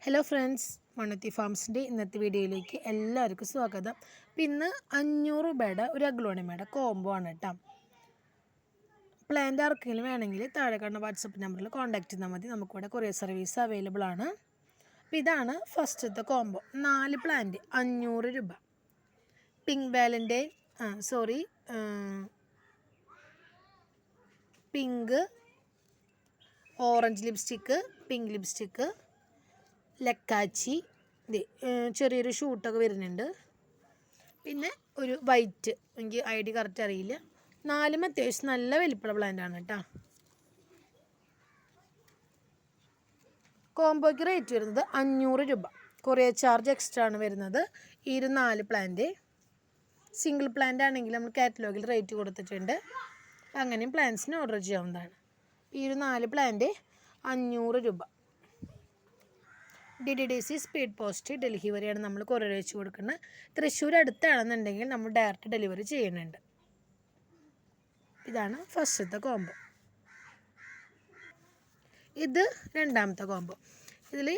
Hello friends, Mannuthy ഫാംസിൻ്റെ ഇന്നത്തെ വീഡിയോയിലേക്ക് എല്ലാവർക്കും സ്വാഗതം. അപ്പം ഇന്ന് 500 രൂപയുടെ ഒരു അഗ്ലോണിമയുടെ കോംബോ ആണ് കേട്ടോ. പ്ലാന്റ് ആർക്കെങ്കിലും വേണമെങ്കിൽ താഴെ കാണുന്ന വാട്സപ്പ് നമ്പറിൽ കോൺടാക്ട് ചെയ്താൽ മതി. നമുക്കിവിടെ കൊറിയർ സർവീസ് അവൈലബിൾ ആണ്. അപ്പോൾ ഇതാണ് ഫസ്റ്റത്തെ കോംബോ. 4 പ്ലാന്റ് 500 രൂപ. Pink valentine pink, orange lipstick, pink lipstick, ലക്കാച്ചി, ചെറിയൊരു ഷൂട്ടൊക്കെ വരുന്നുണ്ട്. പിന്നെ ഒരു വൈറ്റ്, എനിക്ക് ID കറക്റ്റ് അറിയില്ല. 4 അത്യാവശ്യം നല്ല വലിപ്പമുള്ള പ്ലാന്റാണ് കേട്ടോ. കോംബോയ്ക്ക് റേറ്റ് വരുന്നത് 500 രൂപ. കൊറിയർ ചാർജ് എക്സ്ട്രാ ആണ് വരുന്നത്. ഈ ഒരു 4 പ്ലാന്റ്. സിംഗിൾ പ്ലാന്റ് ആണെങ്കിൽ നമ്മൾ കാറ്റലോഗിൽ റേറ്റ് കൊടുത്തിട്ടുണ്ട്. അങ്ങനെയും പ്ലാന്റ്സിന് ഓർഡർ ചെയ്യാവുന്നതാണ്. ഈ ഒരു 4 പ്ലാന്റ് 500 രൂപ. DDDC സ്പീഡ് പോസ്റ്റ് ഡൽഹി വരെയാണ് നമ്മൾ കൊറിയർ അയച്ചു കൊടുക്കുന്നത്. തൃശ്ശൂർ അടുത്താണെന്നുണ്ടെങ്കിൽ നമ്മൾ ഡയറക്റ്റ് ഡെലിവറി ചെയ്യുന്നുണ്ട്. ഇതാണ് ഫസ്റ്റത്തെ കോംബോ. ഇത് രണ്ടാമത്തെ കോംബോ. ഇതിൽ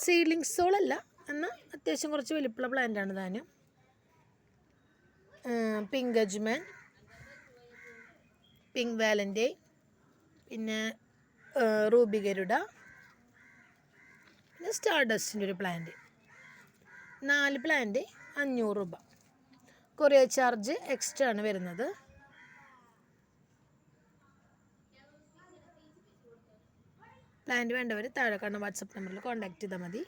സീഡ്ലിംഗ് സോളല്ല, എന്നാൽ അത്യാവശ്യം കുറച്ച് വലിപ്പമുള്ള പ്ലാന്റാണ് താനും. പിങ്ക് അജ്മൻ, പിങ്ക് വാലൻ്റൈൻ, പിന്നെ റൂബി ഗരുഡ, പിന്നെ സ്റ്റാർ ഡസ്റ്റിൻ്റെ ഒരു പ്ലാന്റ്. 4 പ്ലാന്റ് 500 രൂപ. കൊറിയർ ചാർജ് എക്സ്ട്രാ ആണ് വരുന്നത്. പ്ലാന്റ് വേണ്ടവർ താഴെ കാണുന്ന വാട്സപ്പ് നമ്പറിൽ കോൺടാക്ട് ചെയ്താൽ മതി.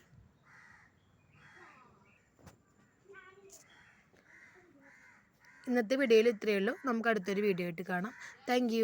ഇന്നത്തെ വീഡിയോയിൽ ഇത്രയേ ഉള്ളൂ. നമുക്ക് അടുത്തൊരു വീഡിയോ ആയിട്ട് കാണാം. താങ്ക്